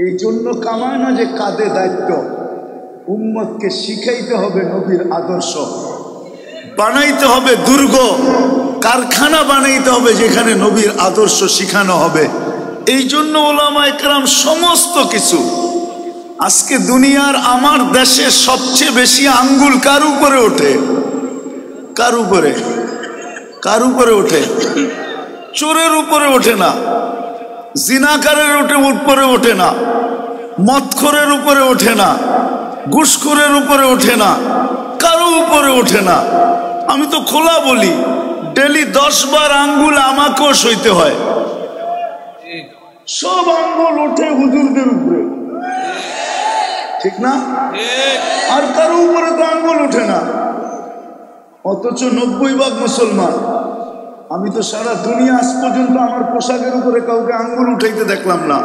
এই জন্য কামায় না যে কাঁধে দায়িত্ব, উম্মতকে শিখাইতে হবে নবীর আদর্শ, বানাইতে হবে দুর্গ, কারখানা বানাইতে হবে যেখানে নবীর আদর্শ শিখানো হবে। এই জন্য ওলামায়ে কেরাম সমস্ত কিছু। আজকে দুনিয়ার আমার দেশে সবচেয়ে বেশি আঙ্গুল কার উপরে ওঠে? কার উপরে? কার উপরে ওঠে? চোরের উপরে ওঠে না, জিনাকারের উপরে ওঠে না, মদখোরের উপরে ওঠে না, ঘুষখোরের উপরে ওঠে না, কারো উপরে ওঠে না। আমি তো খোলা বলি, ডেলি 10 বার আঙ্গুল আমাকেও সইতে হয়। সব আঙ্গুল ওঠে হুজুরদের উপরে, ঠিক না? আর কারো উপরে তো আঙ্গুল ওঠে না। অথচ 90% মুসলমান। আমি তো সারা দুনিয়া আজ পর্যন্ত আমার পোশাকের উপরে কাউকে আঙ্গুল উঠাইতে দেখলাম না,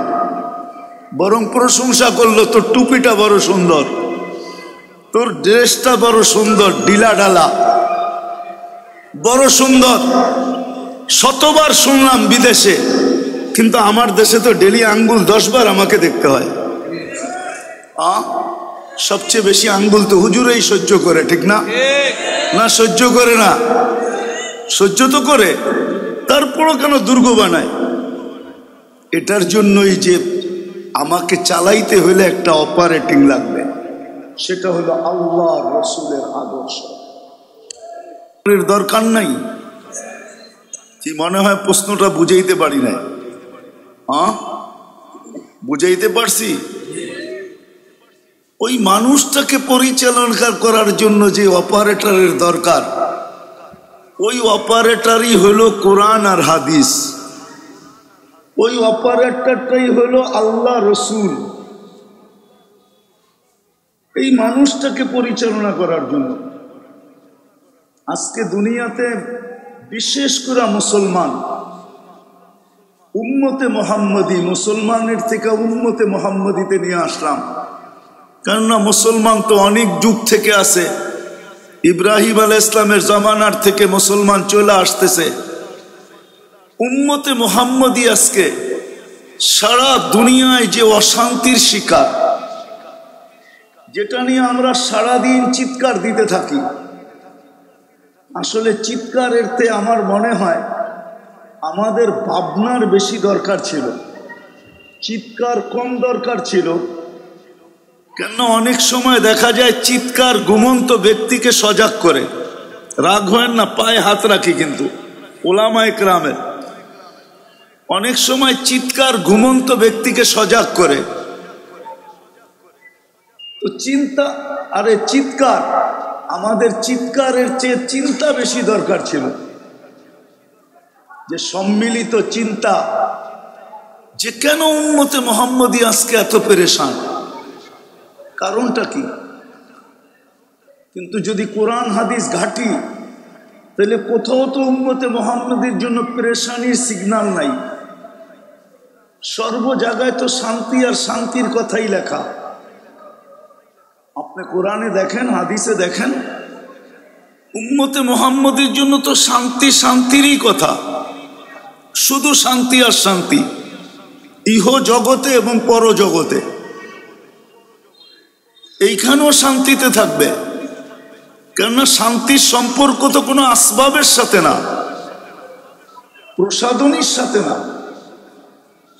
বরং প্রশংসা করলো, তোর টুপিটা বড় সুন্দর, তোর ড্রেসটা বড় সুন্দর, ডিলা ডালা বড় সুন্দর। শতবার শুনলাম বিদেশে, কিন্তু আমার দেশে তো ডেলি আঙ্গুল 10 বার আমাকে দেখতে হয়। সবচেয়ে বেশি আঙ্গুল তো হুজুরেই সহ্য করে, ঠিক না? না সহ্য করে না? সহ্য তো করে, তারপরও কেন দুর্গ বানায়? এটার জন্যই যে আমাকে চালাইতে হলে একটা অপারেটিং লাগবে, সেটা হলো আল্লাহ রসুলের আদর্শ। দরকার নাই। কি মনে হয় প্রশ্নটা বুঝাইতে পারি নাই? বুঝাইতে পারছি? ওই মানুষটাকে পরিচালনা করার জন্য যে অপারেটরের দরকার, ওই অপারেটরই হলো কোরআন আর হাদিস। ওই অপারেটরটাই হলো আল্লাহ রসুল। এই মানুষটাকে পরিচালনা করার জন্য আজকে দুনিয়াতে বিশেষ করে মুসলমান উম্মতে মুহাম্মদী, মুসলমানের থেকে উম্মতে মুহাম্মদীতে নিয়ে আসলাম। কেননা মুসলমান তো অনেক যুগ থেকে আছে, ইব্রাহিম আলাইহিস সালামের জামানার থেকে মুসলমান চলে আসতেছে। উম্মতে মুহাম্মদী আজকে সারা দুনিয়ায় যে অশান্তির শিকার, যেটা নিয়ে আমরা সারাদিন চিৎকার দিতে থাকি, আসলে চিৎকারের তে আমার মনে হয় আমাদের ভাবনার বেশি দরকার ছিল, চিৎকার কম দরকার ছিল। কেন অনেক সময় দেখা যায় চিৎকার ঘুমন্ত ব্যক্তিকে সজাগ করে। রাগ হয় না, পায়ে হাত রাখি, কিন্তু ওলামায়ে কেরামের অনেক সময় চিৎকার ঘুমন্ত ব্যক্তিকে সজাগ করে। তো চিন্তা, আরে চিৎকার, আমাদের চিৎকারের চেয়ে চিন্তা বেশি দরকার ছিল। যে সম্মিলিত চিন্তা, যে কেন উম্মতে মুহাম্মদী আজকে এত পেরেশান, কারণটা কি? কিন্তু যদি কোরআন হাদিস ঘাটি, তাহলে কোথাও তো উম্মতে মুহাম্মদীর জন্য পেরেশানির সিগন্যাল নাই। সর্ব জায়গায় তো শান্তি আর শান্তির কথাই লেখা। আপনি কোরআনে দেখেন, হাদিসে দেখেন, উম্মতে মুহাম্মদীর জন্য তো শান্তি, শান্তিরই কথা, শুধু শান্তি আর শান্তি, ইহ জগতে এবং পর জগতে। এইখানেও শান্তিতে থাকবে, কেননা শান্তির সম্পর্ক তো কোনো আসবাবের সাথে না, প্রসাধনীর সাথে না।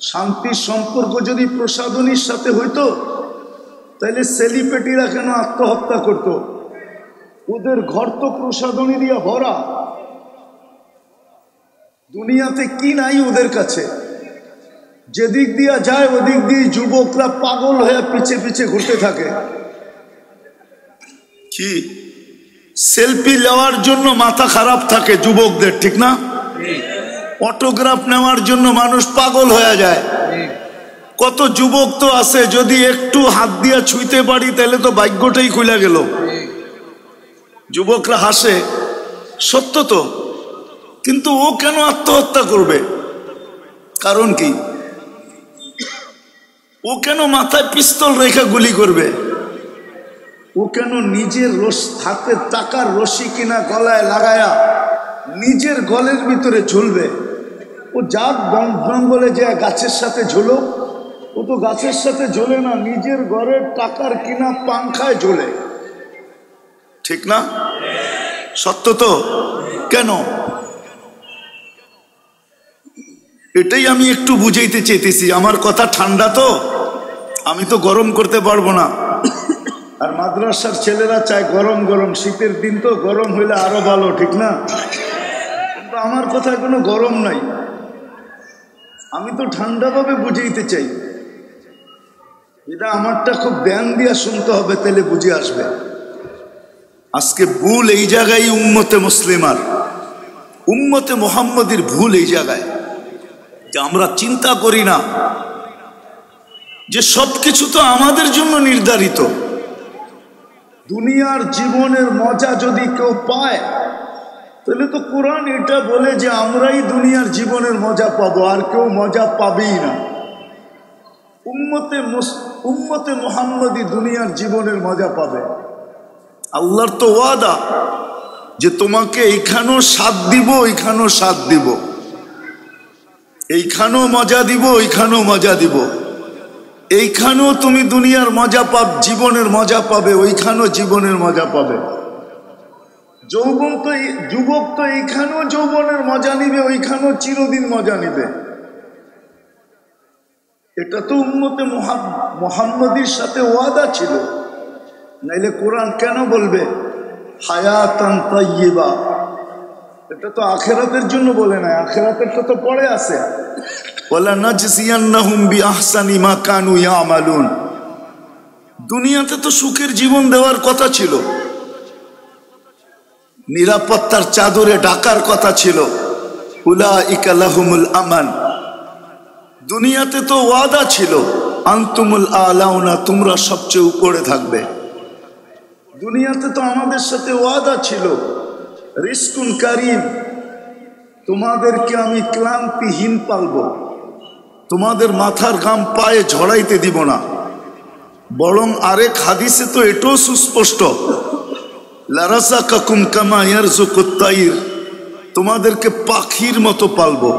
শান্তির সম্পর্ক যদি প্রসাধনীর সাথে হইতো, তাহলে সেলিব্রিটিরা কেন আত্মহত্যা করত? ওদের ঘর তো প্রসাধনী দিয়ে ভরা। দুনিয়াতে কি নাই ওদের কাছে? যেদিক দিয়া যায় ওদিক দিয়ে যুবকরা পাগল হয়ে পিছে পিছে ঘুরতে থাকে। কি সেলফি নেওয়ার জন্য মাথা খারাপ থাকে যুবকদের, ঠিক না? অটোগ্রাফ নেওয়ার জন্য মানুষ পাগল হয়ে যায়। কত যুবক তো আছে, যদি একটু হাত দিয়া ছুঁইতে পারি তাহলে তো ভাগ্যটাই খুলে গেল। যুবকরা হাসে, সত্য তো। কিন্তু ও কেন আত্মহত্যা করবে? কারণ কি? ও কেন মাথায় পিস্তল রেখে গুলি করবে? ও কেন নিজের হাতে টাকার রশি কিনা গলায় লাগায়া নিজের গলের ভিতরে ঝুলবে? ও যাক বন জঙ্গলে যে গাছের সাথে ঝুলো, ও তো গাছের সাথে জ্বলে না, নিজের ঘরের টাকার কিনা পাংখায় জ্বলে, ঠিক না? সত্য তো? কেন? এটাই আমি একটু বুঝাইতে চেয়েছি। আমার কথা ঠান্ডা তো, আমি তো গরম করতে পারবো না। আর মাদ্রাসার ছেলেরা চায় গরম গরম, শীতের দিন তো গরম হইলে আরো ভালো, ঠিক না? কিন্তু আমার কথায় কোনো গরম নাই, আমি তো ঠান্ডাভাবে বুঝাইতে চাই। এটা আমারটা খুব ধ্যান দিয়া শুনতে হবে, তাহলে বুঝে আসবে। আজকে ভুল এই জায়গায় উম্মতে মুসলিমার, উম্মতে মুহাম্মদীর ভুল এই জায়গায় যে আমরা চিন্তা করি না যে সবকিছু তো আমাদের জন্য নির্ধারিত। দুনিয়ার জীবনের মজা যদি কেউ পায়, তাহলে তো কোরআন এটা বলে যে আমরাই দুনিয়ার জীবনের মজা পাবো, আর কেউ মজা পাবেই না। উম্মতে মুহাম্মদী দুনিয়ার জীবনের মজা পাবে। আল্লাহর তো ওয়াদা যে তোমাকে এইখানেও স্বাদ দিব, ওইখানেও স্বাদ দিব, এইখানেও মজা দিব, ওইখানেও মজা দিব, এইখানেও তুমি দুনিয়ার মজা পাবে, জীবনের মজা পাবে, ওইখানেও জীবনের মজা পাবে। যুবক তো এইখানেও যৌবনের মজা নিবে, ওইখানেও চিরদিন মজা নিবে। এটা তো উম্মতে মুহাম্মদীর সাথে ওয়াদা ছিল, নাইলে কোরআন কেন বলবে হায়াতান তাইয়্যিবা? এটা তো আখিরাতের জন্য বলে না, আখিরাতের তো পড়ে আছে, ওয়ালা নাজজিয়ান্নাহুম বিআহসানি মা কানু ইয়ামালুন। দুনিয়াতে তো সুখের জীবন দেওয়ার কথা ছিল, নিরাপত্তার চাদরে ঢাকার কথা ছিল, উলাইকা লাহুমুল আমান। দুনিয়াতে তো ওয়াদা ছিল আনতুমুল আলাউনা, তোমরা সবচেয়ে উপরে থাকবে। দুনিয়াতে তো আমাদের সাথে ওয়াদা ছিল রিজকুন কারীম, তোমাদেরকে আমি ক্লান্তিহীন পালবো, তোমাদের মাথার ঘাম পায়ে ঝড়াইতে দিব না। বরং আরেক হাদিসে তো এটাও সুস্পষ্ট, লারাযাকাকুম কামা ইয়ারযুকুত তাইর, তোমাদেরকে পাখির মতো পালবো।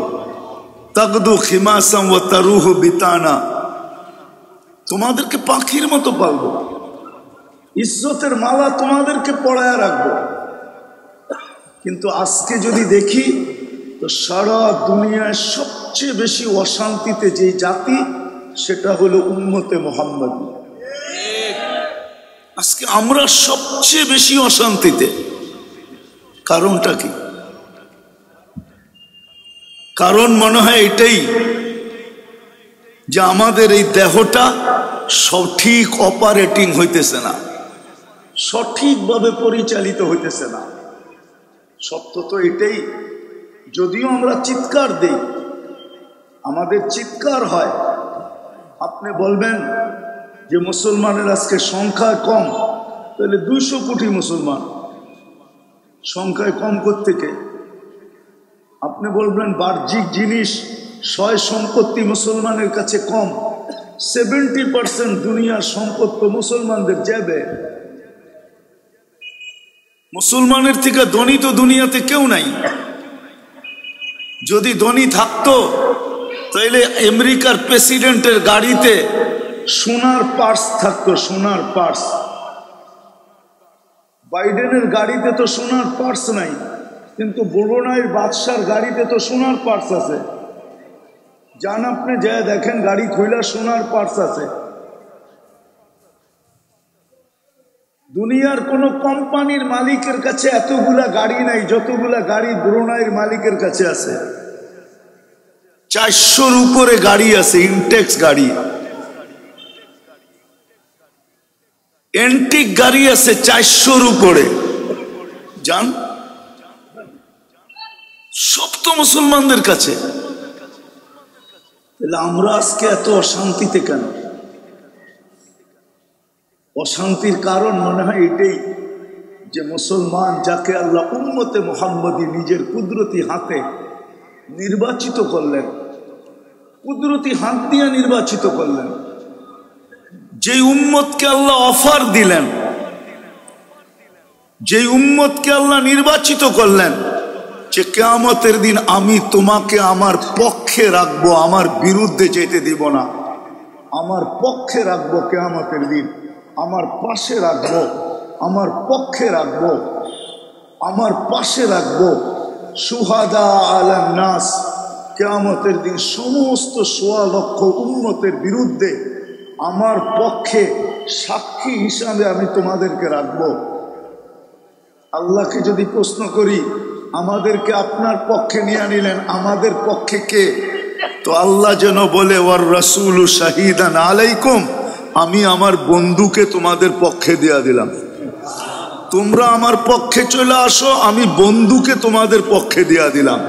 তাগদু খিমাসাম ওয়া তারুহু বিতানা, তোমাদেরকে পাখির মতো পালবো। ইজ্জতের মালা তোমাদেরকে পরায়া রাখবো। কিন্তু আজকে যদি দেখি তো সারা দুনিয়ায় সবচেয়ে বেশি অশান্তিতে যে জাতি, সেটা হলো উম্মতে মুহাম্মদী। আজকে আমরা সবচেয়ে বেশি অশান্তিতে। কারণটা কি? কারণ মনে হয় এটাই যে আমাদের এই দেহটা সঠিক অপারেটিং হইতেছে না, সঠিকভাবে পরিচালিত হইতেছে না। সত্য তো এটাই। যদিও আমরা চিৎকার দেই, আমাদের চিৎকার হয়। আপনি বলবেন যে মুসলমানের আজকে সংখ্যায় কম, তাহলে 200 কোটি মুসলমান, সংখ্যায় কম কোত্থেকে? আপনি বলবেন বাহ্যিক জিনিস, সয় সম্পত্তি মুসলমানের কাছে কম, 70% দুনিয়ার সম্পদ তো মুসলমানদের যাবে। মুসলমানের থেকে ধনী তো দুনিয়াতে কেউ নাই। যদি ধনী থাকতো তাহলে আমেরিকার প্রেসিডেন্টের গাড়িতে সোনার পার্স থাকতো, সোনার পার্স। বাইডেনের গাড়িতে তো সোনার পার্স নাই, কিন্তু ব্রুনাইয়ের বাদশার গাড়িতে তো সোনার পার্স আছে। যান আপনি যায় দেখেন, গাড়ি খুইলা সোনার পার্স আছে। দুনিয়ার কোন কোম্পানির মালিকের কাছে এতগুলা গাড়ি নাই যতগুলা গাড়ি ব্রুনাইয়ের মালিকের কাছে আছে। 400-র উপরে গাড়ি আছে, ইনটেক্স গাড়ি, এন্টিক গাড়ি আছে 400-র উপরে। জান, সব তো মুসলমানদের কাছে। তাহলে আমরা আজকে এত অশান্তিতে কেন? অশান্তির কারণ মনে হয় এটাই যে মুসলমান, যাকে আল্লাহ উম্মতে মুহাম্মদী নিজের কুদরতি হাতে নির্বাচিত করলেন, কুদরতি হাত দিয়ে নির্বাচিত করলেন, যে উম্মতকে আল্লাহ অফার দিলেন, যে উম্মতকে আল্লাহ নির্বাচিত করলেন যে কিয়ামতের দিন আমি তোমাকে আমার পক্ষে রাখবো, আমার বিরুদ্ধে যেতে দিব না, আমার পক্ষে রাখবো কিয়ামতের দিন, আমার পাশে রাখবো, আমার পক্ষে রাখবো, আমার পাশে রাখবো। শুহাদা আলান নাস, কিয়ামতের দিন সমস্ত ১.৫ লক্ষ উম্মতের বিরুদ্ধে আমার পক্ষে সাক্ষী হিসাবে আমি তোমাদেরকে রাখবো। আল্লাহকে যদি প্রশ্ন করি, আমাদেরকে আপনার পক্ষে নিয়ে নিলেন, আমাদের পক্ষে কে? তো আল্লাহ যেন বলে ওয়ার রাসূলু শাহিদান আলাইকুম, আমি আমার বন্ধুকে তোমাদের পক্ষে দেয়া দিলাম। তোমরা আমার পক্ষে চলে আসো, আমি বন্ধুকে তোমাদের পক্ষে দেয়া দিলাম।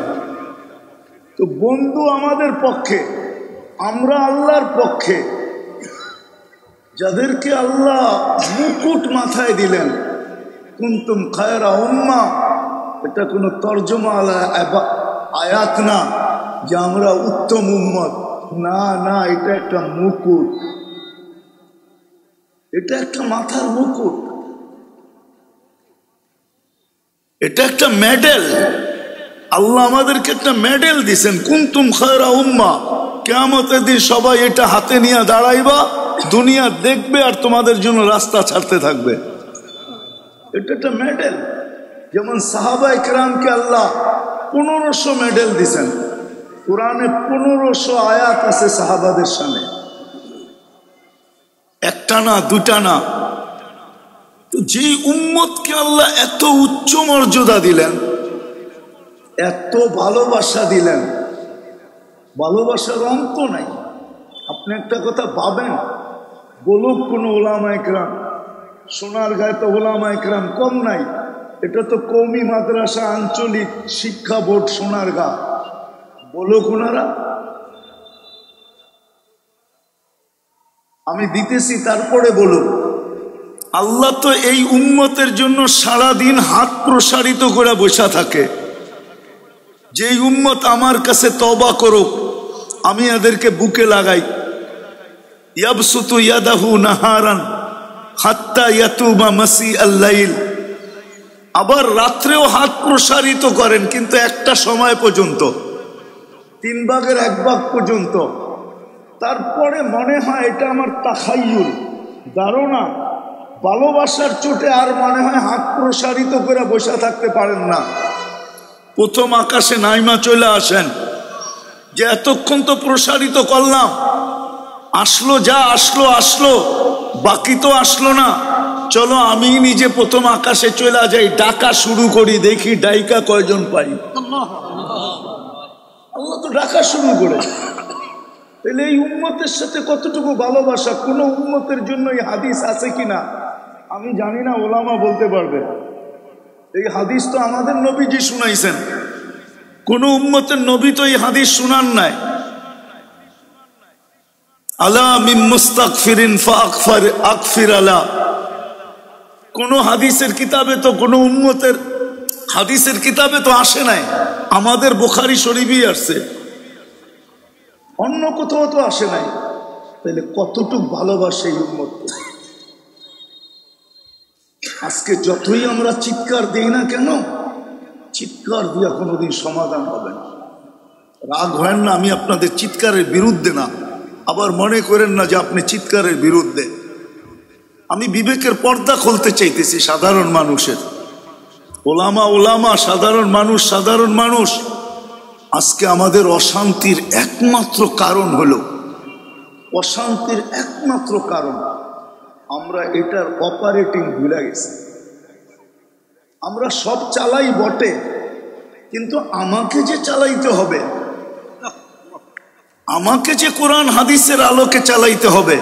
তো বন্ধু আমাদের পক্ষে, আমরা আল্লাহর পক্ষে। যাদেরকে আল্লাহ মুকুট মাথায় দিলেন, কুনতুম খায়রা উম্মাহ, এটা কোনো তর্জমা আয়াত না যে আমরা উত্তম উম্মত, না না, এটা একটা মুকুট, এটা একটা মাথার মুকুট, এটা একটা মেডেল। আল্লাহ আমাদেরকে একটা মেডেল দিছেন, কুনতুম খায়রা উম্মাহ। কিয়ামতের দিন সবাই এটা হাতে নিয়ে দাঁড়াইবা, দুনিয়া দেখবে আর তোমাদের জন্য রাস্তা ছাড়তে থাকবে। এটা একটা মেডেল। যেমন সাহাবায়ে কেরামকে আল্লাহ 1500 মেডেল দিছেন। কোরআনে 1500 আয়াত আছে সাহাবাদের সামনে, একটা না দুটা না। তো যেই উম্মতকে আল্লাহ এত উচ্চ মর্যাদা দিলেন, এত ভালোবাসা দিলেন, ভালোবাসার অন্ত নাই। আপনি একটা কথা ভাবেন, বলুক কোন ওলামায়ে কেরাম, সোনারগাঁয়ে তো ওলামায়ে কেরাম কম নাই। এটা তো কওমি মাদ্রাসা আঞ্চলিক শিক্ষা বোর্ড সোনারগাঁ, বলুক ওনারা। আমি দিতেছি, তারপরে বলুক। আল্লাহ তো এই উম্মতের জন্য সারাদিন হাত প্রসারিত করে বসা থাকে। যেই উম্মত আমার কাছে তওবা করুক, আমি এদেরকে বুকে লাগাই। ইয়াবসুতু ইয়াদাহু নাহারান হাত্তা ইয়াতুবা মাসি আল-লাইল। আবার রাত্রেও হাত প্রসারিত করেন, কিন্তু একটা সময় পর্যন্ত, 3 ভাগের 1 ভাগ পর্যন্ত। তারপরে মনে হয় এটা আমার তাখায়ুল, ধারণা, ভালোবাসার চোটে আর মনে হয় হাত প্রসারিত করে বসে থাকতে পারেন না। প্রথম আকাশে নাইমা চলে আসেন, যে এতক্ষণ তো প্রসারিত করলাম, আসলো যা আসলো আসলো, বাকি তো আসলো না, চলো আমি নিজে প্রথম আকাশে চলে যাই, ডাকা শুরু করি, দেখি ডাইকা কয়জন পাই। আল্লাহ তো ডাকা শুরু করে। তাহলে এই উম্মতের সাথে কতটুকু ভালোবাসা। কোন উম্মতের জন্য এই হাদিস আছে কিনা আমি জানি না, ওলামা বলতে পারবে। এই হাদিস তো আমাদের নবীজি শুনাইছেন, কোন উম্মতের নবী তো এই হাদিস শুনান নাই। আলা মিন মুস্তাগফিরিন ফাগফির আগফির আলা। কোন হাদিসের কিতাবে তো, কোন উম্মতের হাদিসের কিতাবে তো আসে নাই। আমাদের বুখারী শরীফই আসছে, অন্য কোথাও তো আসে নাই। তাহলে কতটুকু ভালোবাসে এই উম্মতকে। আজকে যতই আমরা চিৎকার দিই না কেন, চিৎকার দিয়ে কোনোদিন সমাধান হবে না। রাগ হয় না, আমি আপনাদের চিৎকারের বিরুদ্ধে না, আবার মনে করেন না যে আপনি চিৎকারের বিরুদ্ধে। আমি বিবেকের পর্দা খুলতে চাইতেছি সাধারণ মানুষের। ওলামা ওলামা, সাধারণ মানুষ সাধারণ মানুষ। আজকে আমাদের অশান্তির একমাত্র কারণ হলো, অশান্তির একমাত্র কারণ আমরা এটার অপারেটিং ভুলে গেছি। আমরা সব চালাই বটে, কিন্তু আমাকে যে চালাইতে হবে, আমাকে যে কোরআন হাদিসের আলোকে চালাইতে হবে,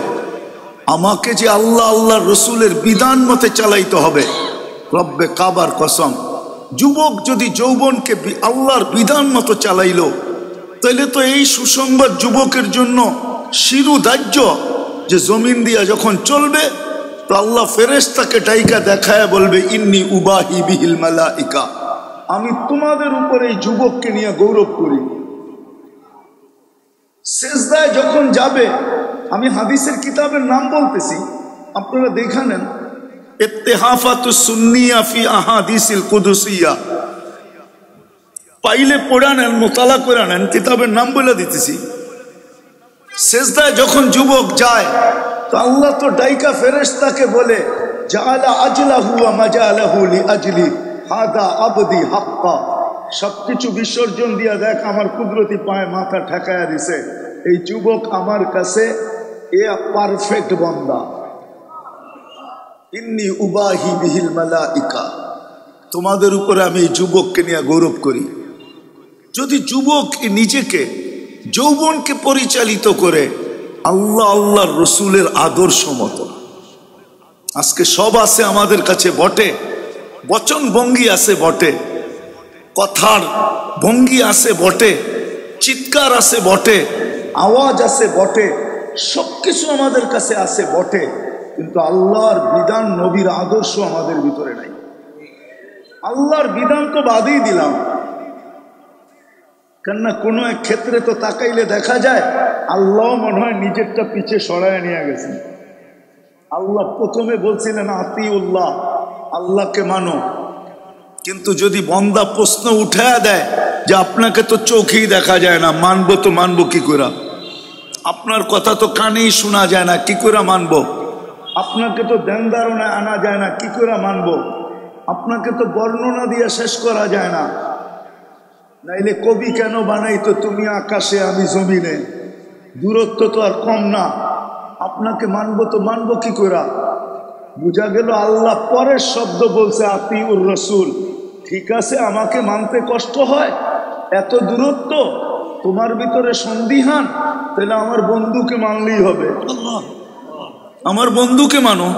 আমাকে যে আল্লাহ আল্লাহ রসুলের বিধান মতে চালাইতে হবে। রব্বে কাবার কসম, যুবক যদি যৌবনকে আল্লাহর বিধান মতো চালাইলো, তাহলে তো এই সুসংবাদ যুবকের জন্য শিরুধার্য যে জমিন দিয়া যখন চলবে, তো আল্লাহ ফেরেশতাকে ডাইকা দেখায় বলবে, ইন্নী উবাহি বিহিল মালাইকা, আমি তোমাদের উপরে এই যুবককে নিয়ে গৌরব করি। সেজদায় যখন যাবে, আমি হাদিসের কিতাবের নাম বলতেছি, আপনারা দেখে নেন। ইত্তেহাফাতুস সুন্নিয়া ফি আহাদিসিল কুদুসিয়া, পাইলে পড়া নেন, মোতালা করে নেন, কিতাবের নাম বলে দিতেছি। সেজদায় যখন যুবক যায় তো আল্লাহ তো ডাইকা ফেরেশতাকে বলে জাআলা আজলাহু ওয়া মাজালাহু লিআজলি হাদা আবদি হাক্কা, সবকিছু বিসর্জন দিয়া দেখ আমার কুদরতি পায়ে মাথা ঠেকায়া দিছে, এই যুবক আমার কাছে এ পারফেক্ট বান্দা। ইন্নী উবাহি বিহিল মালাইকা, তোমাদের উপরে আমি এই যুবককে নিয়ে গৌরব করি। যদি যুবক নিজেকে যৌবনকে পরিচালিত করে আল্লাহ আল্লাহর রসুলের আদর্শ মতো, আজকে সব আছে আমাদের কাছে বটে, বচন ভঙ্গি আছে বটে, কথার ভঙ্গি আছে বটে, চিৎকার আছে বটে, আওয়াজ আছে বটে, সবকিছু আমাদের কাছে আছে বটে, কিন্তু আল্লাহর বিধান নবীর আদর্শ আমাদের ভিতরে নাই। আল্লাহর বিধান তো বাদই দিলাম, কেননা কোনো এক ক্ষেত্রে তো তাকাইলে দেখা যায় আল্লাহ মনে হয় নিজেরটা পিছে সরায় নিয়ে গেছেন। আল্লাহ প্রথমে বলছিলেন আতিউল্লাহ, আল্লাহকে মানো, কিন্তু যদি বন্দা প্রশ্ন উঠায়া দেয় যে আপনাকে তো চোখেই দেখা যায় না, মানবো তো মানবো কি করে, আপনার কথা তো কানেই শোনা যায় না, কি করে মানবো, আপনাকে তো ধ্যান ধারণায় আনা যায় না, কি করে মানবো, আপনাকে তো বর্ণনা দিয়ে শেষ করা যায় না, নাইলে কবি কেন বানাইতো তুমি আকাশে আমি জমিনে, দূরত্ব তো আর কম না, আপনাকে মানবো তো মানবো কি করে। বুঝা গেল আল্লাহ পরের শব্দ বলছে আতিউর রসুল, ঠিক আছে আমাকে মানতে কষ্ট হয়, এত দূরত্ব তোমার ভিতরে সন্দিহান, তাহলে আমার বন্ধুকে মানলেই হবে। আমার বন্ধুকে মানো,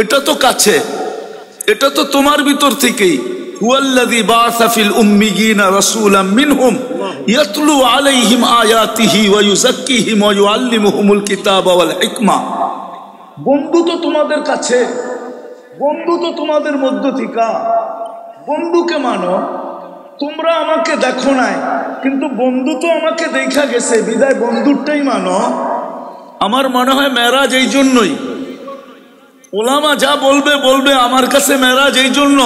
এটা তো কাছে, এটা তো তোমার ভিতর থেকেই। হুয়াল্লাযী বাআসা ফিল উম্মিয়িনা রাসূলাম মিনহুম ইয়াতলু আলাইহিম আয়াতিহি ওয়া ইউযাক্কিহিম ওয়া ইউআল্লিমুহুমুল কিতাবা ওয়াল হিকমা। বন্ধু তো তোমাদের কাছে, বন্ধু তো তোমাদের মধ্য থেকে, বন্ধুকে মানো। তোমরা আমাকে দেখো নাই, কিন্তু বন্ধু তো আমাকে দেখা গেছে, বিদায় বন্ধুরটাই মানো। আমার মনে হয় মেরাজ এই জন্যই, ওলামা যা বলবে বলবে, আমার কাছে মেরাজ এই জন্য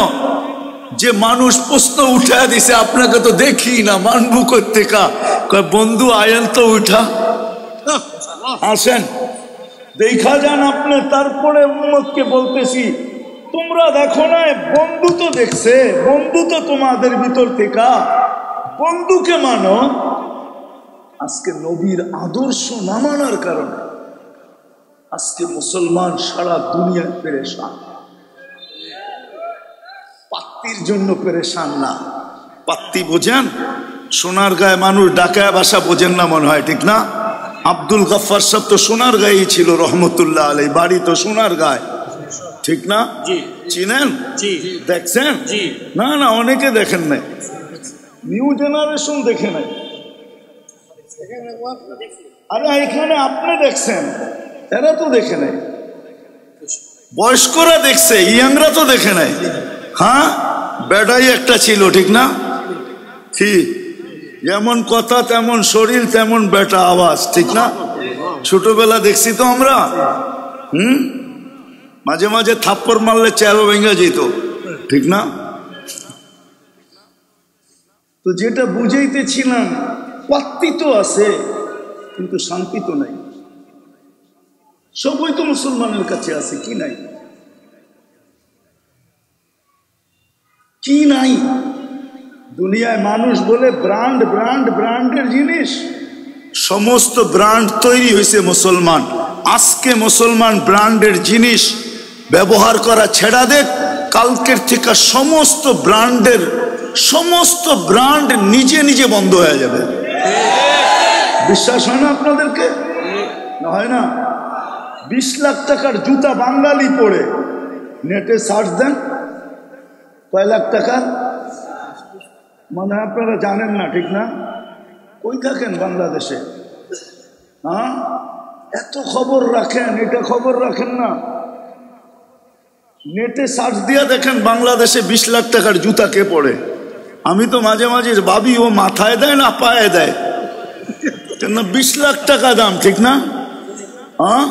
যে মানুষ প্রশ্ন উঠা দিছে আপনাকে তো দেখি না, মানবু করতে কা, বন্ধু আয়েন তো উঠা, আসেন দেখা যান আপনি। তারপরে উম্মতকে বলতেছি তোমরা দেখো না, বন্ধু তো দেখছে, বন্ধু তো তোমাদের ভিতর থেকে, বন্ধুকে মানো। আজকে নবীর আদর্শ না মানার কারণে আজকে মুসলমান সারা দুনিয়ায় পেরেশান। পাত্তির জন্য পেরেশান না, পাত্তি বোঝেন? সোনার গায়ে মানুষ ডাকায় ভাষা বোঝেন না মনে হয়, ঠিক না? আব্দুল গফফার সাহেব তো সোনার গায়েই ছিল রহমতুল্লাহ আলাই, বাড়ি তো সোনার গায়ে, ঠিক না? চিনেন? দেখছেন? না না, অনেকে দেখেন নাই, নিউ জেনারেশন দেখে নাই। আরে এখানে আপনি দেখছেন, এরা তো দেখে নাই, বয়স্করা দেখছে, ইয়াংরা তো দেখে নাই। হ্যাঁ, বেটাই একটা ছিল, ঠিক না? কি যেমন কথা তেমন শরীর তেমন বেটা আওয়াজ, ঠিক না? ছোটবেলা দেখছি তো আমরা, মাঝে মাঝে থাপ্পড় মারলে চেয়ারও ভেঙে যেত, ঠিক না? তো যেটা বুঝাইতেছিলাম, পাত্তি তো আছে কিন্তু শান্তি তো নাই। সবই তো মুসলমানের কাছে আছে, কি নাই? কি নাই? দুনিয়ায় মানুষ বলে ব্র্যান্ড ব্র্যান্ড ব্র্যান্ডের জিনিস, সমস্ত ব্র্যান্ড তৈরি হয়েছে মুসলমান। আজকে মুসলমান ব্র্যান্ডের জিনিস ব্যবহার করা ছেড়া দেখ, কালকের থেকে সমস্ত ব্র্যান্ড নিজে নিজে বন্ধ হয়ে যাবে। বিশ্বাস হয় না আপনাদেরকে? না হয় না? 20 লাখ টাকার জুতা বাঙালি পরে, নেটে সার্চ দেন কয় লাখ টাকার, মানে আপনারা জানেন না, ঠিক না? কই থাকেন বাংলাদেশে? হ্যাঁ, এত খবর রাখেন, এটা খবর রাখেন না। নেটে সার্চ দিয়ে দেখেন বাংলাদেশে 20 লাখ টাকার জুতা কে পড়ে। আমি তো মাঝে মাঝে ভাবি ও মাথায় দেয় না পায়ে দেয়, কেন 20 লাখ টাকা দাম, ঠিক না? হ্যাঁ,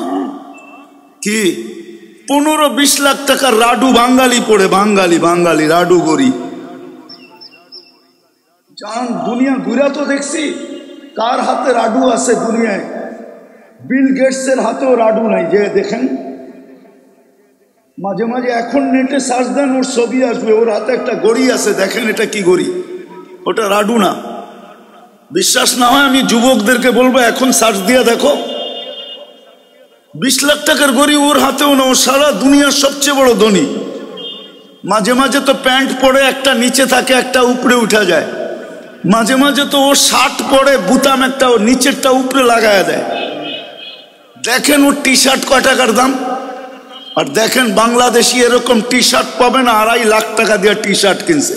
কি 15-20 লাখ টাকার রাডু বাঙালি পড়ে, বাঙালি রাডু গড়ি। জান দুনিয়া ঘুরা তো দেখছি কার হাতে রাডু আছে দুনিয়ায়, বিল গেটসের হাতেও রাডু নাই, যে দেখেন মাঝে মাঝে এখন নেটে সার্চ দেন ওর ছবি আসবে, ওর হাতে একটা ঘড়ি আছে, দেখেন এটা কি ঘড়ি, ওটা রাডু না। বিশ্বাস না হয় আমি যুবকদেরকে বলবো এখন সার্চ দিয়ে দেখো, 20 লাখ টাকার ঘড়ি ওর হাতেও না, ও সারা দুনিয়ার সবচেয়ে বড় ধনী। মাঝে মাঝে তো প্যান্ট পরে একটা নিচে থাকে একটা উপরে উঠা যায়, মাঝে মাঝে তো ও শার্ট পরে বুতাম একটা ও নিচেরটা উপরে লাগায় দেয়। দেখেন ওর টি শার্ট কয় টাকার দাম, আর দেখেন বাংলাদেশি এরকম টি শার্ট পাবেন 2.5 লাখ টাকা দিয়ে টি শার্ট কিনছে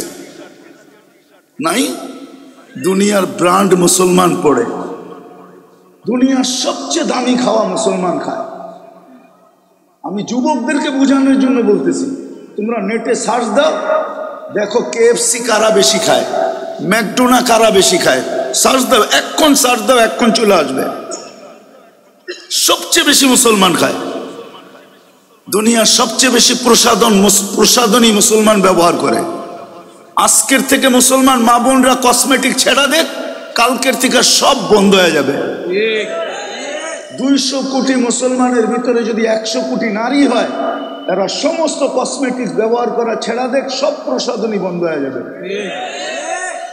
নাই। দুনিয়ার ব্র্যান্ড মুসলমান পড়ে, দুনিয়ার সবচেয়ে দামি খাওয়া মুসলমান খায়। আমি যুবকদেরকে বোঝানোর জন্য বলতেছি, তোমরা নেটে সার্চ দাও, দেখো কেএফসি কারা বেশি খায়, ম্যাকডোনা কারা বেশি খায়, সার্চ দাও, এক্ষণ সার্চ দাও, এক্ষণ চলে আসবে। সবচেয়ে বেশি মুসলমান খায়, দুনিয়ার সবচেয়ে বেশি প্রসাধনী মুসলমান ব্যবহার করে। আজকের থেকে মুসলমান মা বোনরা কসমেটিক ছেড়া দেখ, কালকের থেকে সব বন্ধ হয়ে যাবে। 200 কোটি মুসলমানের ভিতরে যদি 100 কোটি নারী হয়, এরা সমস্ত কসমেটিক্স ব্যবহার করা ছেড়া দেখ, সব প্রসাধনী বন্ধ হয়ে যাবে।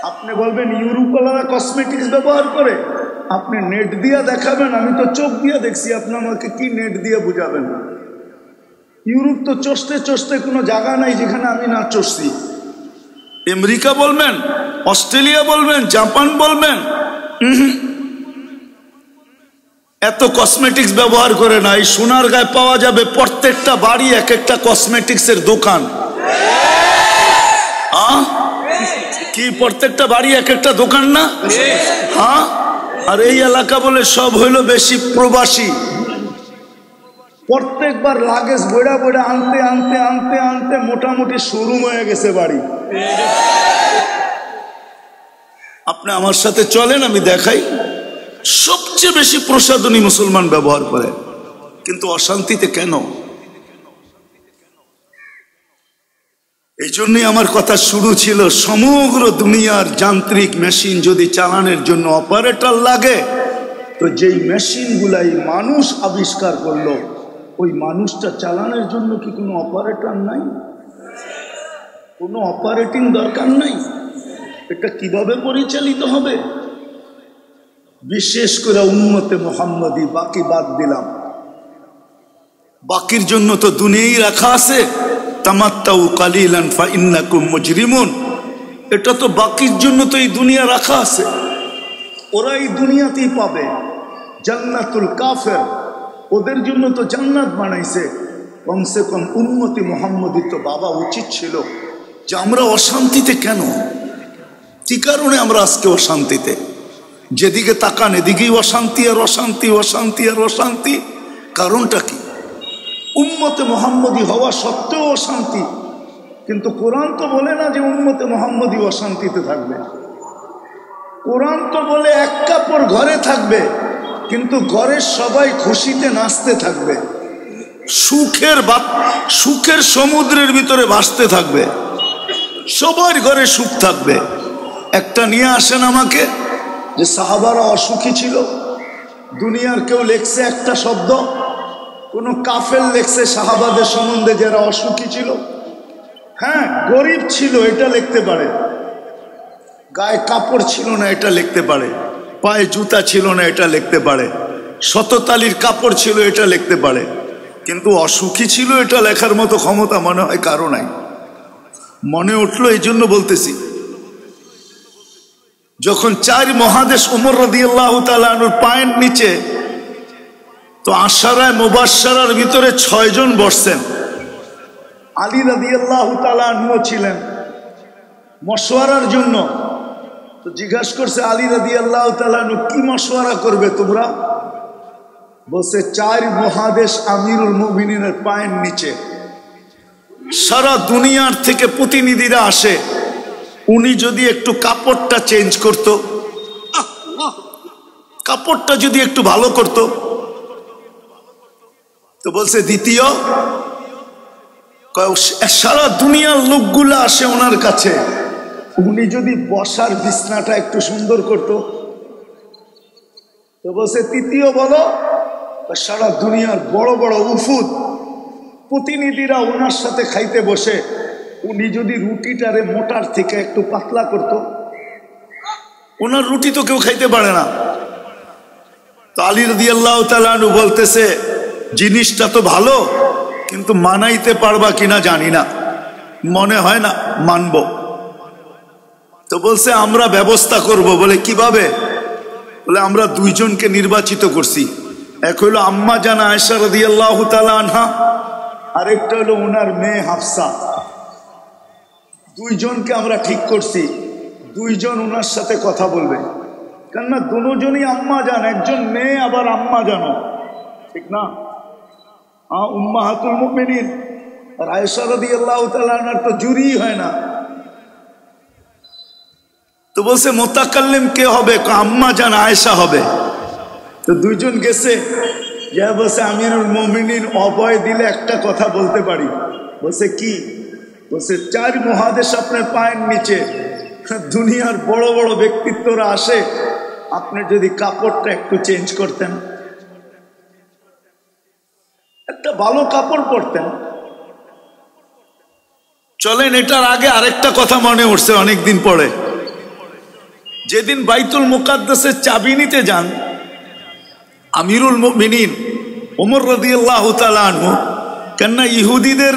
আপনি বলবেন ইউরোপওয়ালারা কসমেটিক্স ব্যবহার করে, আপনি নেট দিয়ে দেখাবেন, আমি তো চোখ দিয়ে দেখছি, আপনি আমাকে কি নেট দিয়ে বুঝাবেন? ইউরোপ তো চষতে চষতে কোনো জায়গা নাই যেখানে আমি না চষছি। আমেরিকা বলবেন, অস্ট্রেলিয়া বলবেন, জাপান বলবেন, এত কসমেটিক্স ব্যবহার করে না। এই সোনারগাঁয়ে পাওয়া যাবে প্রত্যেকটা বাড়ি এক একটা কসমেটিক্সের দোকান। কি প্রত্যেকটা বাড়ি এক একটা দোকান না? হ্যাঁ। আর এই এলাকা বলে সব হইল বেশি প্রবাসী, প্রত্যেকবার লাগেজ বইড়া বইড়া আনতে আনতে আনতে আনতে মোটামুটি শোরুম হয়ে গেছে বাড়ি। আপনি আমার সাথে চলেন, আমি দেখাই। সবচেয়ে বেশি প্রসাধনী মুসলমান ব্যবহার করে, কিন্তু অশান্তিতে কেন? এই জন্যই আমার কথা শুরু ছিল, সমগ্র দুনিয়ার যান্ত্রিক মেশিন যদি চালানোর জন্য অপারেটর লাগে, তো যেই মেশিনগুলাই মানুষ আবিষ্কার করলো, ওই মানুষটা চালানোর জন্য কি কোনো অপারেটর নাই? কোনো অপারেটিং দরকার নাই? এটা কিভাবে পরিচালিত হবে? বিশেষ করে উম্মতে মুহাম্মদী, বাকি বাদ দিলাম। বাকির জন্য তো দুনিয়াই রাখা আছে, তামাত্তাউ কালিলান ফা ইন্নাকুম মুজরিমুন। এটা তো বাকির জন্য তো এই দুনিয়া রাখা আছে, ওরা এই দুনিয়াতেই পাবে। জান্নাতুল কাফের, ওদের জন্য তো জান্নাত বানাইছে। কমসে কম উম্মতি মুহাম্মদী তো বাবা উচিত ছিল যে আমরা অশান্তিতে কেন, কি কারণে আমরা আজকে অশান্তিতে? যেদিকে তাকান এদিকেই অশান্তি আর অশান্তি, অশান্তি আর অশান্তি। কারণটা কি? উম্মতে মুহাম্মদী হওয়া সত্ত্বেও অশান্তি। কিন্তু কোরআন তো বলে না যে উম্মতে মুহাম্মদী অশান্তিতে থাকবে। কোরআন তো বলে এক কাপড় ঘরে থাকবে, কিন্তু ঘরের সবাই খুশিতে নাচতে থাকবে, সুখের সমুদ্রের ভিতরে ভাসতে থাকবে, সবার ঘরে সুখ থাকবে। একটা নিয়ে আসেন আমাকে যে সাহাবারা অসুখী ছিল। দুনিয়ার কেউ লেখছে একটা শব্দ, কোন কাফের লেখছে সাহাবাদের সম্বন্ধে যারা অসুখী ছিল? হ্যাঁ, গরিব ছিল, এটা লিখতে পারে। গায়ে কাপড় ছিল না, এটা লিখতে পারে। পায়ে জুতা ছিল না, এটা লিখতে পারে। শততালির কাপড় ছিল, এটা লিখতে পারে। কিন্তু অসুখী ছিল, এটা লেখার মতো ক্ষমতা মনে হয় কারো নাই। মনে উঠলো, এই জন্য বলতেছি। যখন 4 মহাদেশ ওমর রাদিয়াল্লাহু তাআলা আনহুর পায়ের নিচে, তো আশারায়ে মুবাশশারার ভিতরে 6 জন বসছেন। আলী রাদিয়াল্লাহু তাআলা আনহু ছিলেন মশওয়ারার জন্য। তো জিজ্ঞাসা করছে আলী রাদিয়াল্লাহু তাআলা আনহু, কি মশওয়ারা করবে তোমরা? বলছে 4 মহাদেশ আমিরুল মুমিনিনের পায়ের নিচে, সারা দুনিয়ার থেকে প্রতিনিধিরা আসে। উনি যদি একটু কাপড়টা চেঞ্জ করত, কাপড়টা যদি একটু ভালো করত, তো বলছে দ্বিতীয়, সারা দুনিয়ার লোকগুলা আসে ওনার কাছে, উনি যদি বসার বিছনাটা একটু সুন্দর করত। তো বলছে তৃতীয় বলো, সারা দুনিয়ার বড় বড় উফুদ প্রতিনিধিরা ওনার সাথে খাইতে বসে, উনি যদি রুটিটারে মোটার থেকে একটু পাতলা করত, ওনার রুটি তো কেউ খাইতে পারে না। তো আলী রাদিয়াল্লাহু তাআলা আনহু বলতেছে, জিনিসটা তো ভালো, কিন্তু মানাইতে পারবা কিনা জানি না, মনে হয় না মানব। তো বলছে আমরা ব্যবস্থা করব। বলে কিভাবে? বলে আমরা দুইজনকে নির্বাচিত করছি, এক হইল আম্মা জান আয়েশা রাদিয়াল্লাহু তাআলা আনহা, আরেকটা হলো ওনার মেয়ে হাফসা। দুইজনকে আমরা ঠিক করছি, দুইজন ওনার সাথে কথা বলবে। কেননা দুজনই আম্মা জান, একজন মেয়ে আবার আম্মা জানো, ঠিক না? উম্মাহাতুল মুমিনিন। আর আয়েশা রাদিয়াল্লাহু তাআলা আনহার তো জুরি হয় না। তো বলছে মুতাকাল্লিম কে হবে? আম্মা জান আয়েশা হবে। তো দুইজন গেছে, যা বলছে আমিরুল মুমিনিন অভয় দিলে একটা কথা বলতে পারি। বলছে কি? বলছে 4 মহাদেশ আপনার পায়ের নিচে, দুনিয়ার বড় বড় ব্যক্তিত্বরা আসে, আপনি যদি কাপড়টা একটু চেঞ্জ করতেন, একটা ভালো কাপড় পরতেন। চলেন, এটার আগে আরেকটা কথা মনে উঠছে অনেকদিন পরে। যেদিন বাইতুল মুকাদ্দাসের চাবি নিতে যান আমিরুল মুমিনিন ওমর রাদিয়াল্লাহু তাআলা আনহু, কেননা ইহুদিদের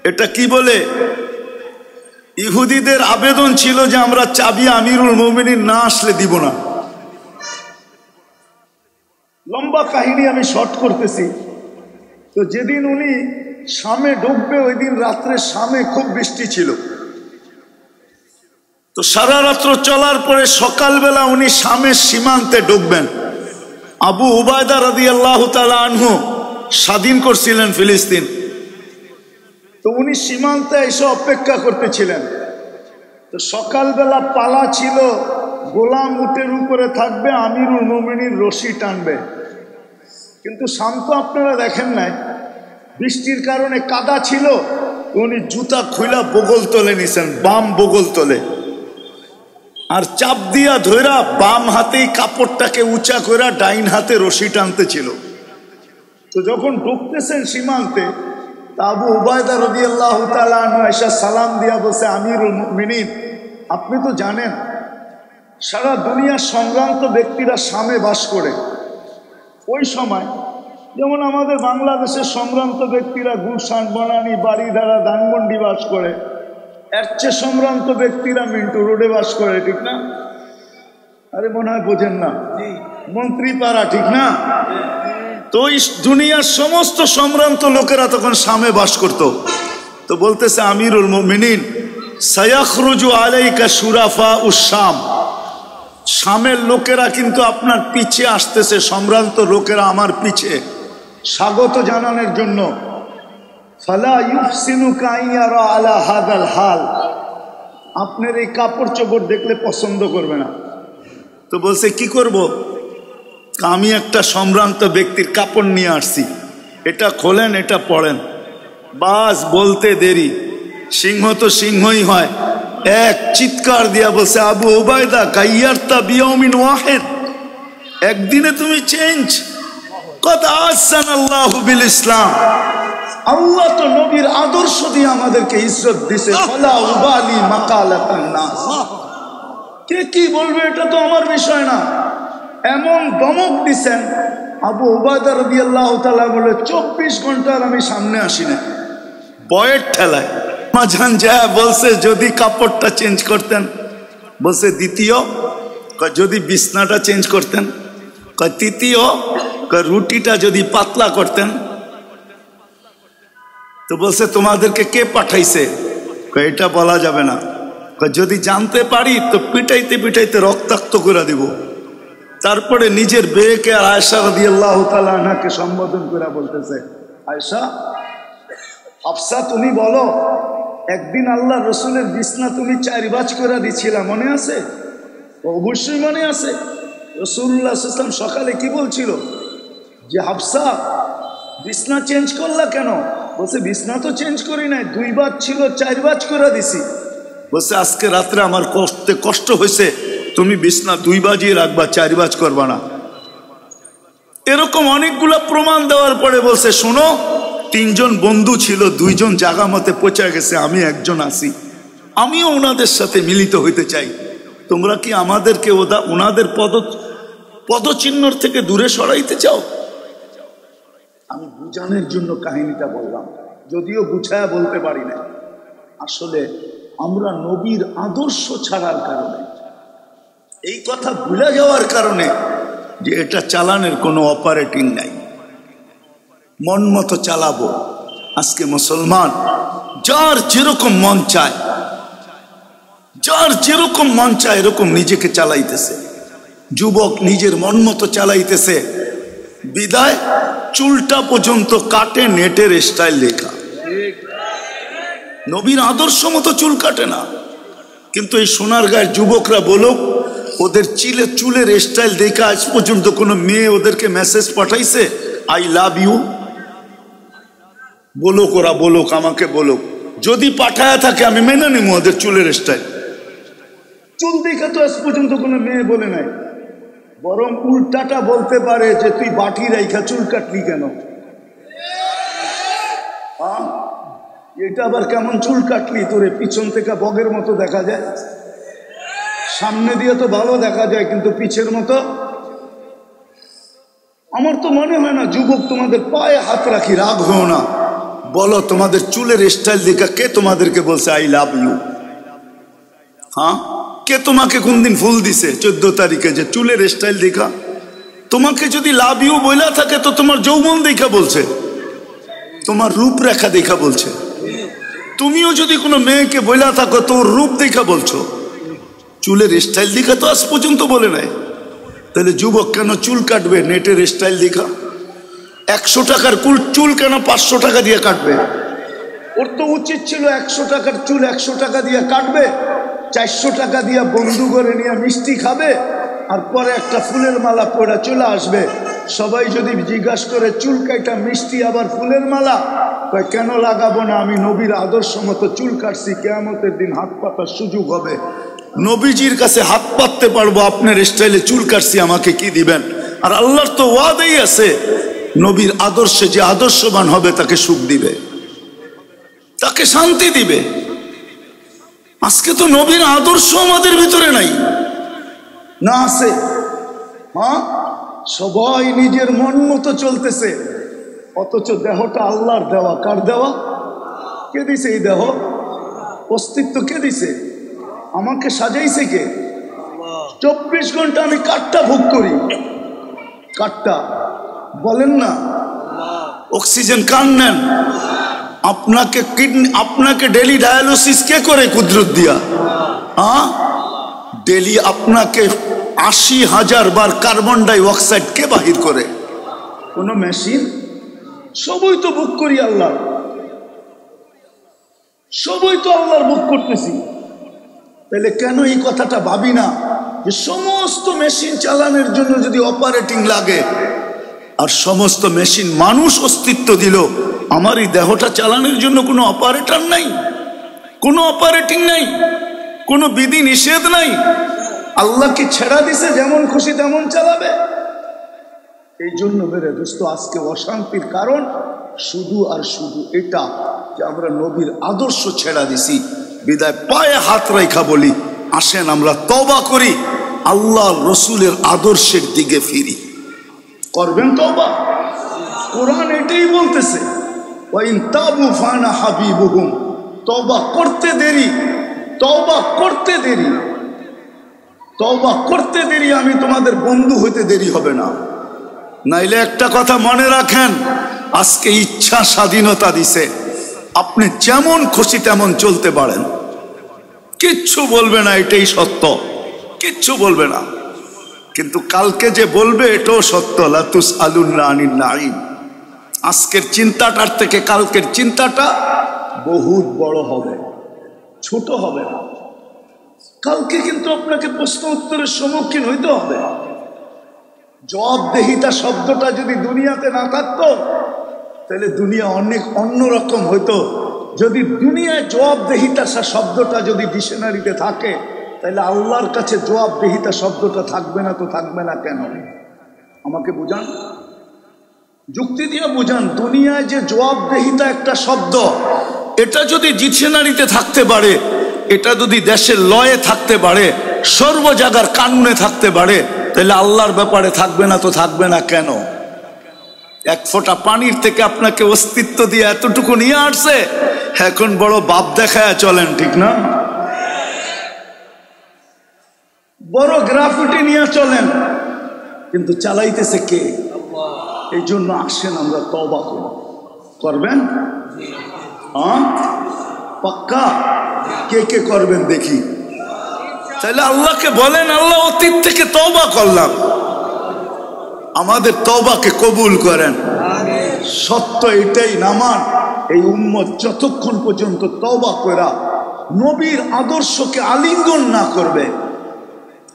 এটা কি বলে, ইহুদিদের আবেদন ছিল যে আমরা চাবি আমিরুল মুমিনিন না আসলে দিব না। লম্বা কাহিনী আমি শর্ট করতেছি। তো যেদিন উনি শামে ঢুকবে, ওই দিন রাত্রে শামে খুব বৃষ্টি ছিল। তো সারা রাত্র চলার পরে সকালবেলা উনি শামের সীমান্তে ঢুকবেন। আবু উবায়দা রাদিয়াল্লাহু তাআলা আনহু স্বাধীন করছিলেন ফিলিস্তিন। তো উনি সীমান্তে এসে অপেক্ষা করতেছিলেন। তো সকালবেলা পালা ছিল, গোলাম উটের উপরে থাকবে, আমিরুল মুমিনিন রশি টানবে। কিন্তু শান্ত আপনারা দেখেন নাই, বৃষ্টির কারণে কাদা ছিল। উনি জুতা খুইলা বগল তলে নিছেন, বাম বগল তলে, আর চাপ দিয়া ধইরা বাম হাতেই কাপড়টাকে উঁচা করে ডাইন হাতে রশি টানতে ছিল। তো যখন ঢুকতেছেন সীমান্তে, আবু উবায়দা রাদিয়াল্লাহু তাআলা আনহু এসে সালাম দিয়া বলছে, আমিরুল মুমিনিন, আপনি তো জানেন সারা দুনিয়ার সম্ভ্রান্ত ব্যক্তিরা শামে বাস করে। ওই সময় যেমন আমাদের বাংলাদেশের সম্ভ্রান্ত ব্যক্তিরা গুলশান, বনানী, বাড়িধারা, ধানমন্ডি বাস করে, এর চেয়ে সম্ভ্রান্ত ব্যক্তিরা মিন্টু রোডে বাস করে, ঠিক না? আরে মনে হয় বোঝেন না, মন্ত্রীপাড়া, ঠিক না? তো ওই দুনিয়ার সমস্ত সম্ভ্রান্ত লোকেরা তখন শামে বাস করত। তো বলতেছে আমিরুল মুমিনিন, সায়াখরুজু আলাইকা শুরাফা উশ-শাম, শামের লোকেরা কিন্তু আপনার পিছে আসতেছে, সম্ভ্রান্ত লোকেরা আমার পিছে স্বাগত জানানোর জন্য। ফালা ইউহসিনুকা আইয়ারা আলা হাদাল হাল, আপনার এই কাপড় চোপড় দেখলে পছন্দ করবে না। তো বলছে কি করব? আমি একটা সম্ভ্রান্ত ব্যক্তির কাপড় নিয়ে আসছি, এটা খোলেন, এটা পড়েন। বাস বলতে দেরি, সিংহ তো সিংহই হয়। এক চিৎকার দিয়া বলছে, আবু উবায়দা গাইয়ারতা বিয়াউমিন ওয়াহিদ, একদিনে তুমি চেঞ্জ। কদ আহসানাল্লাহু বিল ইসলাম, আল্লাহ তো নবীর আদর্শ দিয়ে আমাদেরকে ইজ্জত দিছে। ফালা উবালি মাকালাতান নাস, কে কি বলবে এটা তো আমার বিষয় না। এমন দমক দিছেন, আবু উবায়দা রাদিয়াল্লাহু তাআলা বলে 24 ঘন্টার আমি সামনে আসি না, বয়ের ঠেলায়। মাঝান যা বলছে যদি কাপড়টা চেঞ্জ করতেন, বলছে দ্বিতীয়, যদি বিছনাটা চেঞ্জ করতেন, তৃতীয়, রুটিটা যদি পাতলা করতেন। তো বলছে তোমাদেরকে কে পাঠাইছে? এটা বলা যাবে না, যদি জানতে পারি তো পিটাইতে পিটাইতে রক্তাক্ত করে দিব। তারপরে নিজের বেয়েকে আর আয়েশা রাদিয়াল্লাহু তাআলা আনহাকে সম্বোধন করে বলতেছে, আয়েশা, হাফসা তুমি বলো, একদিন আল্লাহ রসুলের বিছনা তুমি 4 ভাঁজ করে দিছিলা, মনে আছে? অবশ্যই মনে আছে। রাসূলুল্লাহ সাল্লাল্লাহু আলাইহি ওয়াসাল্লাম সকালে কি বলছিল যে হাফসা বিছনা চেঞ্জ করলা কেন? বলছে বিছনা তো চেঞ্জ করি নাই, 2 ভাঁজ ছিল 4 ভাঁজ করে দিছি। বলছে আজকে রাত্রে আমার কষ্ট হয়েছে, তুমি বিছনা 2 ভাঁজই রাখবা, 4 ভাঁজ করবা না। এরকম অনেকগুলো প্রমাণ দেওয়ার পরে বলছে, শোনো, 3 জন বন্ধু ছিল, 2 জন জায়গা মতে পৌঁছে গেছে, আমি একজন আছি, আমিও ওনাদের সাথে মিলিত হইতে চাই। তোমরা কি আমাদেরকে ওনাদের পদচিহ্নর থেকে দূরে সরাইতে চাও? আমি বুঝানোর জন্য কাহিনীটা বললাম, যদিও বুঝায়া বলতে পারি না। আসলে আমরা নবীর আদর্শ ছাড়ার কারণে, এই কথা ভুলে যাওয়ার কারণে যে এটা চালানোর কোনো অপারেটিং নাই, মন মতো চালাবো। আজকে মুসলমান যার যেরকম মন চায়, যার যেরকম মন চায় এরকম নিজেকে চালাইতেছে। যুবক নিজের মন মতো চালাইতেছে, বিদায় চুলটা পর্যন্ত কাটে নেটের স্টাইল লেখা। নবীর আদর্শ মতো চুল কাটে না। কিন্তু এই সোনারগাঁয়ের যুবকরা বলুক, ওদের চুলের স্টাইল দেখা আজ পর্যন্ত কোনো মেয়ে ওদেরকে মেসেজ পাঠাইছে আই লাভ ইউ? বলুক, ওরা বলুক, আমাকে বলুক। যদি পাঠায় থাকে আমি মেনে নিব ওদের চুলের স্টাইল। চুল দেখা তো আজ পর্যন্ত কোনো মেয়ে বলে নাই, বরং উল্টাটা বলতে পারে যে তুই বাটি রাইখা চুল কাটলি কেন? এটা আবার কেমন চুল কাটলি? তোরে পিছন থেকে বগের মতো দেখা যায়, সামনে দিয়ে তো ভালো দেখা যায়, কিন্তু পিছের মতো। আমার তো মনে হয় না। যুবক, তোমাদের পায়ে হাত রাখি, রাগ হও না, বলো তোমাদের চুলের স্টাইল দেখা কে তোমাদেরকে বলছে আই লাভ ইউ? হ্যাঁ, কে তোমাকে কোন দিন ফুল দিছে 14 তারিখে যে চুলের স্টাইল দেখা? তোমাকে যদি লাভ ইউ বইলা থাকে তো তোমার যৌবন দেখা বলছে, তোমার রূপরেখা দেখা বলছে। তুমিও যদি কোনো মেয়েকে বইলা থাকো তোর রূপ দেখা বলছো, চুলের স্টাইল দেখা তো আজ পর্যন্ত বলে নাই। তাহলে যুবক কেন চুল কাটবে নেটের স্টাইল দেখা? 100 টাকার চুল কেন 500 টাকা দিয়ে কাটবে? ওর তো উচিত ছিল 100 টাকার চুল 100 টাকা দিয়ে কাটবে, 400 টাকা দিয়ে বন্ধু করে নিয়ে মিষ্টি খাবে, আর পরে একটা ফুলের মালা পরে চলে আসবে। সবাই যদি জিজ্ঞাসা করে চুল কাটা মিষ্টি আবার ফুলের মালা, কেন লাগাবো না? আমি নবীর আদর্শ মতো চুল কাটছি, কিয়ামতের দিন হাত পাতার সুযোগ হবে, নবীজির কাছে হাত পাততে পারবো, আপনার স্টাইলে চুল কাটছি, আমাকে কি দিবেন? আর আল্লাহর তো ওয়াদাই আছে, নবীর আদর্শে যে আদর্শবান হবে তাকে সুখ দিবে, তাকে শান্তি দিবে। আজকে তো নবীর আদর্শ আমাদের ভিতরে নাই, না আছে? হ্যাঁ, সবাই নিজের মন মতো চলতেছে, অথচ দেহটা আল্লাহর দেওয়া। কার দেওয়া? কে দিছে এই দেহ? অস্তিত্ব কে দিছে? আমাকে সাজাইছে কে? 24 ঘন্টা আমি কাঠটা ভোগ করি, কাঠটা বলেন না। অক্সিজেন কার নেন? আপনাকে কিডনি, আপনাকে ডেলি ডায়ালিসিস কে করে? কুদরত দিয়া। হ্যাঁ, ডেলি আপনাকে 80,000 বার কার্বন ডাই অক্সাইড কে বাহির করে? কোন মেশিন? সবই তো বুক করি আল্লাহ, সবই তো আল্লাহর বুক করতেছি। তাহলে কেন এই কথাটা ভাবি না যে সমস্ত মেশিন চালানোর জন্য যদি অপারেটিং লাগে, আর সমস্ত মেশিন মানুষ অস্তিত্ব দিল, আমার এই দেহটা চালানোর জন্য কোনো অপারেটর নাই, কোনো অপারেটিং নাই, কোনো বিধি নিষেধ নাই। আল্লাহ কি ছেড়া দিছে যেমন খুশি তেমন চালাবে? এই জন্য মেরে দোস্ত, আজকে অশান্তির কারণ শুধু আর শুধু এটা যে আমরা নবীর আদর্শ ছেড়া দিছি। বিদায় পায়ে হাত রেখা বলি, আসেন আমরা তওবা করি, আল্লাহ রসুলের আদর্শের দিকে ফিরি। করবেন তওবা? কোরআন এটাই বলতেছে, ওয়াইন তাবু ফানা হাবিবুহুম। তওবা করতে দেরি, তওবা করতে দেরি, তওবা করতে দেরি, আমি তোমাদের বন্ধু হইতে দেরি হবে না। নাইলে একটা কথা মনে রাখেন, আজকে ইচ্ছা স্বাধীনতা দিছে, আপনি যেমন খুশি তেমন চলতে পারেন, কিচ্ছু বলবে না, এটাই সত্য, কিচ্ছু বলবে না। কিন্তু কালকে যে বলবে এটাও সত্য, লা তুসআলুনা আনিন নাঈম। আজকের চিন্তাটার থেকে কালকের চিন্তাটা বহুত বড় হবে, ছোট হবে না। কালকে কিন্তু আপনাকে প্রশ্ন উত্তরের সম্মুখীন হইতে হবে। জবাবদেহিতা শব্দটা যদি দুনিয়াতে না থাকতো তাহলে দুনিয়া অনেক অন্যরকম হইতো। যদি দুনিয়ায় জবাবদেহিতা শব্দটা যদি ডিকশনারিতে থাকে, তাহলে আল্লাহর কাছে জবাবদেহিতা শব্দটা থাকবে না। তো থাকবে না কেন? আমাকে বুঝান। যুক্তি দিয়ে বুঝান। দুনিয়ায় যে জবাবদেহিতা একটা শব্দ, এটা যদি ডিকশনারিতে থাকতে পারে, এটা যদি দেশের লয়ে থাকতে পারে, সর্ব জায়গার কানুনে থাকতে পারে, তাহলে আল্লাহর ব্যাপারে থাকবে না তো থাকবে না কেন? এক ফোঁটা পানির থেকে আপনাকে অস্তিত্ব দিয়ে এতটুকু নিয়ে আসছে, এখন বড় বাপ দেখায় চলেন, ঠিক না? বড় গ্রাফিটি নিয়ে চলেন, কিন্তু চালাইতেছে কে? এই জন্য আসেন আমরা তওবা করি। করবেন? হ্যাঁ, পাক্কা? কে কে করবেন দেখি? তাহলে আল্লাহকে বলেন, আল্লাহ অতীত থেকে তওবা করলাম, আমাদের তওবাকে কবুল করেন। সত্য এটাই, নামান এই উম্মত যতক্ষণ পর্যন্ত তওবা করা নবীর আদর্শকে আলিঙ্গন না করবে,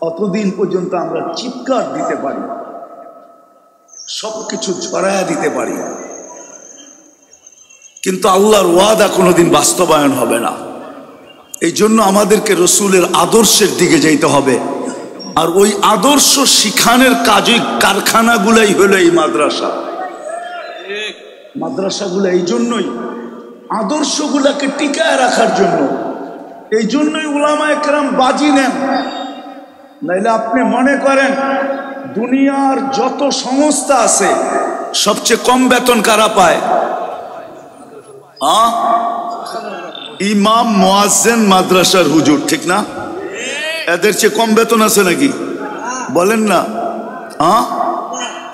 অতদিন পর্যন্ত আমরা চিৎকার দিতে পারি, সবকিছু ছড়ায়া দিতে পারি, কিন্তু আল্লাহর ওয়াদা কোনোদিন বাস্তবায়ন হবে না। এই জন্য আমাদেরকে রসুলের আদর্শের দিকে যাইতে হবে। আর ওই আদর্শ শিখানের কাজে কারখানাগুলাই হলো এই মাদ্রাসা। মাদ্রাসাগুলো এই জন্যই, আদর্শগুলাকে টিকায় রাখার জন্য। এই জন্যই উলামায়ে কেরাম বাজি নেন। নাইলে আপনি মনে করেন দুনিয়ার যত সংস্থা আছে সবচেয়ে কম বেতন কারা পায়? ইমাম, মুয়াজ্জিন, মাদ্রাসার হুজুর, ঠিক না? এদের চেয়ে কম বেতন আছে নাকি? বলেন না।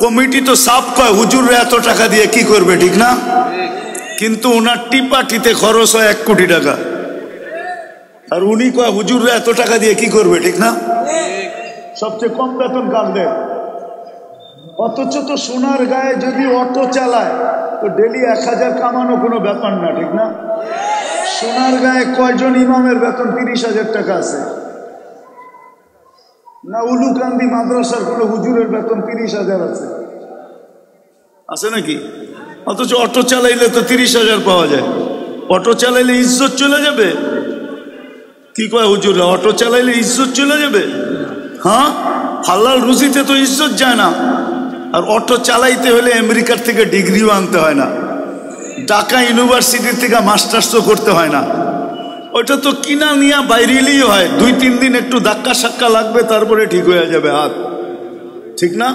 কমিটি তো সাফ কয় হুজুররা এত টাকা দিয়ে কি করবে, ঠিক না? কিন্তু ওনার টিপাটিতে খরচ হয় 1 কোটি টাকা, আর উনি কয় হুজুররা এত টাকা দিয়ে কি করবে, ঠিক না? সবচেয়ে কম বেতন কারদের। অথচ তো সোনার গায়ে যদি অটো চালায় তো ডেলি 1000 কামানো কোনো ব্যাপার না, ঠিক না? সোনার গায়ে কয়জন ইমামের বেতন 30,000 টাকা আছে না? উলুকান্দি মাদ্রাসার কোনো হুজুরের বেতন 30,000 আছে? আছে নাকি? অথচ অটো চালাইলে তো 30,000 পাওয়া যায়। অটো চালাইলে ইজ্জত চলে যাবে। কি কয় হুজুররা? অটো চালাইলে ইজ্জত চলে যাবে? হ্যাঁ, হালাল রুজিতে তো ইজ্জত যায় না। আর অটো চালাইতে হলে আমেরিকার থেকে ডিগ্রিও আনতে হয় না, ঢাকা ইউনিভার্সিটির থেকে মাস্টার্সও করতে হয় না। ওইটা তো কিনা নিয়ে বাইরেলেই হয়, 2-3 দিন একটু ধাক্কা সাক্কা লাগবে, তারপরে ঠিক হয়ে যাবে হাত, ঠিক না?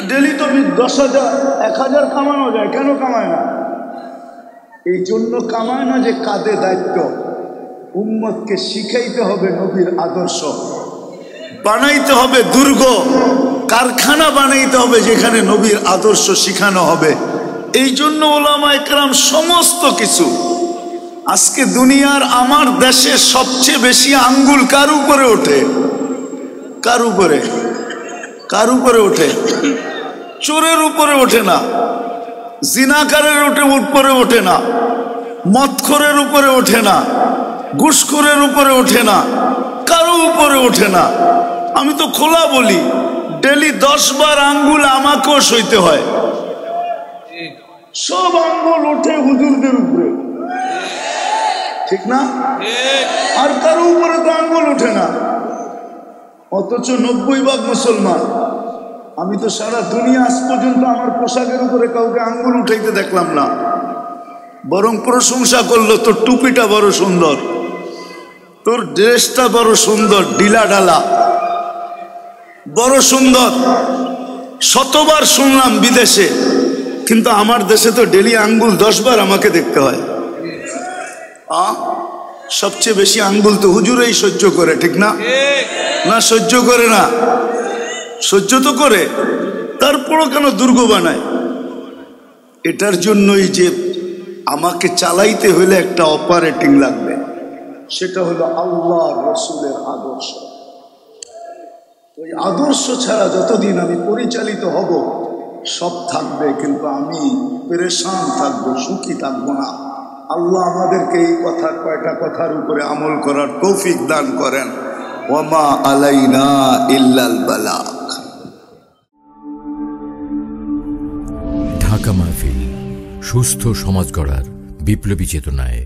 ডেলি তো 10,000 1000 কামানো যায়, কেন কামায় না? এই জন্য কামায় না যে কাঁধে দায়িত্ব। উম্মতকে শিখাইতে হবে নবীর আদর্শ, বানাইতে হবে দুর্গ, কারখানা বানাইতে হবে যেখানে নবীর আদর্শ শিখানো হবে। এই জন্য উলামায়ে কেরাম সমস্ত কিছু। আজকে দুনিয়ার আমার দেশে সবচেয়ে বেশি আঙ্গুল কার উপরে ওঠে? কার উপরে? কার উপরে ওঠে? চোরের উপরে ওঠে না, জিনাকারের উপরে ওঠে না, মদখোরের উপরে ওঠে না, ঘুষখোরের উপরে ওঠে না, কারো উপরে ওঠে না। আমি তো খোলা বলি, ডেলি 10 বার আঙ্গুল আমাকেও সইতে হয়। সব আঙ্গুল ওঠে হুজুরদের উপরে, ঠিক না? আর কারো উপরে তো আঙ্গুল ওঠে না। অথচ 90% মুসলমান। আমি তো সারা দুনিয়া আজ পর্যন্ত আমার পোশাকের উপরে কাউকে আঙ্গুল উঠাইতে দেখলাম না, বরং প্রশংসা করলো, তোর টুপিটা বড় সুন্দর, তোর ড্রেসটা বড় সুন্দর, ডিলা ডালা বড় সুন্দর। শতবার শুনলাম বিদেশে, কিন্তু আমার দেশে তো ডেলি আঙ্গুল 10 বার আমাকে দেখতে হয়। সবচেয়ে বেশি আঙ্গুল তো হুজুরেই সহ্য করে, ঠিক না? না সহ্য করে না? সহ্য তো করে, তারপরও কেন দুর্গ বানায়? এটার জন্যই যে আমাকে চালাইতে হলে একটা অপারেটিং লাগবে, সেটা হলো আল্লাহ রসুলের আদর্শ। ওই আদর্শ ছাড়া যতদিন আমি পরিচালিত হব সব থাকবে, কিন্তু আমি পেরেশান থাকবো, সুখী থাকবো না। আল্লাহ আমাদেরকে এই কয়টা কথার উপরে আমল করার তৌফিক দান করেন। ওয়ামা আলাইনা ইল্লাল বালাগ। ঢাকা মাহফিল, সুস্থ সমাজ গড়ার বিপ্লবী চেতনায়।